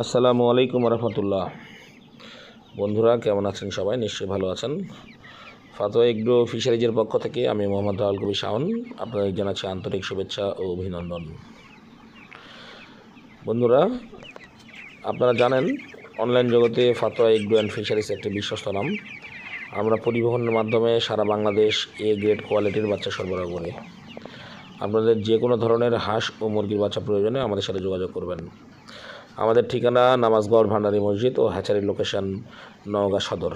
আসসালামু আলাইকুম রহমতুল্লাহ। বন্ধুরা কেমন আছেন? সবাই নিশ্চয়ই ভালো আছেন। ফাতোয়া এগ্রো ফিশারিজের পক্ষ থেকে আমি মোহাম্মদ রাহুল কবির শাওন আপনাদের জানাচ্ছি আন্তরিক শুভেচ্ছা ও অভিনন্দন। বন্ধুরা, আপনারা জানেন অনলাইন জগতে ফাতোয়া এগ্রো অ্যান্ড ফিশারিজ একটি বিশ্বস্ত নাম। আমরা পরিবহনের মাধ্যমে সারা বাংলাদেশ এ গ্রেড কোয়ালিটির বাচ্চা সরবরাহ করি। আপনাদের যে কোনো ধরনের হাঁস ও মুরগির বাচ্চা প্রয়োজনে আমাদের সাথে যোগাযোগ করবেন। আমাদের ঠিকানা নামাজগড় ভান্ডারি মসজিদ ও হ্যাচারির লোকেশন নওগাঁ সদর।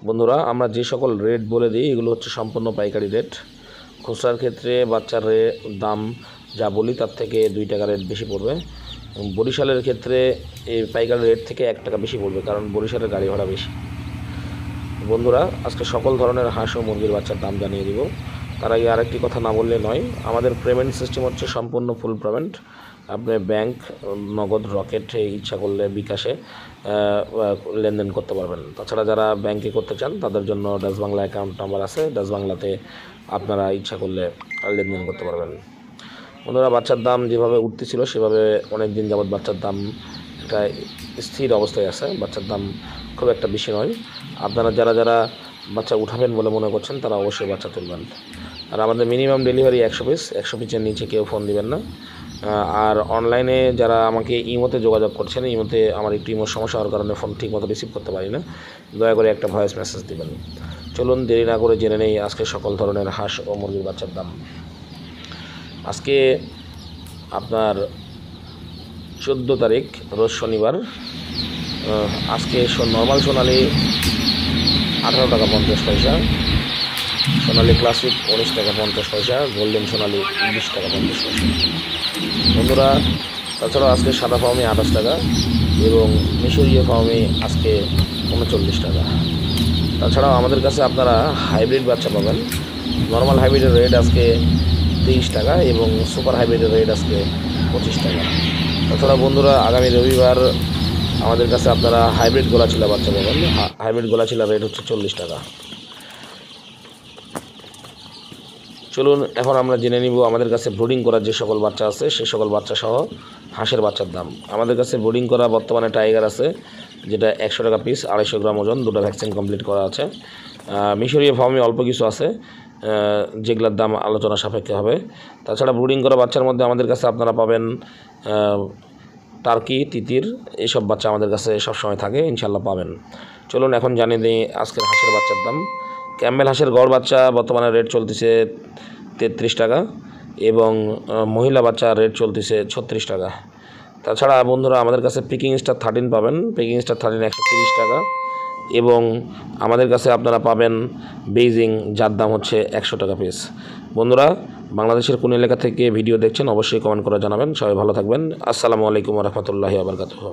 বন্ধুরা, আমরা যে সকল রেট বলে দিই এগুলো হচ্ছে সম্পূর্ণ পাইকারি রেট। খুচরার ক্ষেত্রে বাচ্চার দাম যা বলি তার থেকে 2 টাকা রেট বেশি পড়বে। বরিশালের ক্ষেত্রে এই পাইকারি রেট থেকে 1 টাকা বেশি পড়বে, কারণ বরিশালের গাড়ি ভাড়া বেশি। বন্ধুরা, আজকে সকল ধরনের হাঁস ও মুরগির বাচ্চার দাম জানিয়ে দিব। তার আগে আরেকটি কথা না বললে নয়, আমাদের পেমেন্ট সিস্টেম হচ্ছে সম্পূর্ণ ফুল পেমেন্ট। আপনি ব্যাংক, নগদ, রকেট ইচ্ছা করলে বিকাশে লেনদেন করতে পারবেন। তাছাড়া যারা ব্যাংকে করতে চান তাদের জন্য ডাচ বাংলা অ্যাকাউন্ট নাম্বার আছে, ডাচ বাংলাতে আপনারা ইচ্ছা করলে লেনদেন করতে পারবেন। বন্ধুরা, বাচ্চার দাম যেভাবে উঠতেছিল সেভাবে অনেক দিন যাবৎ বাচ্চার দাম একটা স্থির অবস্থায় আছে। বাচ্চার দাম খুব একটা বেশি নয়। আপনারা যারা বাচ্চা উঠাবেন বলে মনে করছেন তারা অবশ্যই বাচ্চা তুলবেন। আর আমাদের মিনিমাম ডেলিভারি 100 পিস, 100 পিসের নিচে কেউ ফোন দিবেন না। আর অনলাইনে যারা আমাকে ইমোতে যোগাযোগ করছেন, ইমোতে আমার একটু ইমোর সমস্যা হওয়ার কারণে ফোন ঠিকমতো রিসিভ করতে পারি না, দয়া করে একটা ভয়েস মেসেজ দিবেন। চলুন দেরি না করে জেনে নেই আজকে সকল ধরনের হাঁস ও মুরগির বাচ্চার দাম। আজকে আপনার 14 তারিখ, রোজ শনিবার। আজকে নর্মাল সোনালি 18 টাকা 50 পয়সা, সোনালি ক্লাসিক 19 টাকা 50 পয়সা, গোল্ডেন সোনালি 20 টাকা 50 পয়সা। বন্ধুরা, তাছাড়াও আজকে সাদা ফাউমি 28 টাকা এবং মিশরীয় ফাউমি আজকে 39 টাকা। তাছাড়াও আমাদের কাছে আপনারা হাইব্রিড বাচ্চা পাবেন। নর্মাল হাইব্রিডের রেট আজকে 23 টাকা এবং সুপার হাইব্রিডের রেট আজকে 25 টাকা। তাছাড়া বন্ধুরা, আগামী রবিবার আমাদের কাছে আপনারা হাইব্রিড গোলাচিলা বাচ্চা পাবেন। হাইব্রিড গোলাচিলা রেট হচ্ছে 40 টাকা। চলুন এখন আমরা জেনে নিব আমাদের কাছে ব্রিডিং করার যে সকল বাচ্চা আছে সে সকল বাচ্চা সহ হাঁসের বাচ্চার দাম। আমাদের কাছে ব্রিডিং করা বর্তমানে টাইগার আছে, যেটা 100 টাকা পিস, 250 গ্রাম ওজন, 2টা ভ্যাকসিন কমপ্লিট করা আছে। মিশরীয় ফার্মে অল্প কিছু আছে, যেগুলোর দাম আলোচনা সাপেক্ষে হবে। তাছাড়া ব্রিডিং করা বাচ্চার মধ্যে আমাদের কাছে আপনারা পাবেন টার্কি, তিতির, এইসব বাচ্চা আমাদের কাছে সবসময় থাকে, ইনশাল্লাহ পাবেন। চলুন এখন জানিয়ে দিই আজকের হাঁসের বাচ্চার দাম। ক্যাম্বেল হাঁসের গড় বাচ্চা বর্তমানে রেট চলতেছে 33 টাকা এবং মহিলা বাচ্চা রেট চলতেছে 36 টাকা। তাছাড়া বন্ধুরা, আমাদের কাছে পিকিং স্টার 13 পাবেন। পিকিং স্টার 13 130 টাকা এবং আমাদের কাছে আপনারা পাবেন বেইজিং, যার দাম হচ্ছে 100 টাকা পিস। বন্ধুরা, বাংলাদেশের কোন এলাকা থেকে ভিডিও দেখছেন অবশ্যই কমেন্ট করে জানাবেন। সবাই ভালো থাকবেন। আসসালামু আলাইকুম রহমতুল্লাহি ওয়া বারাকাতুহু।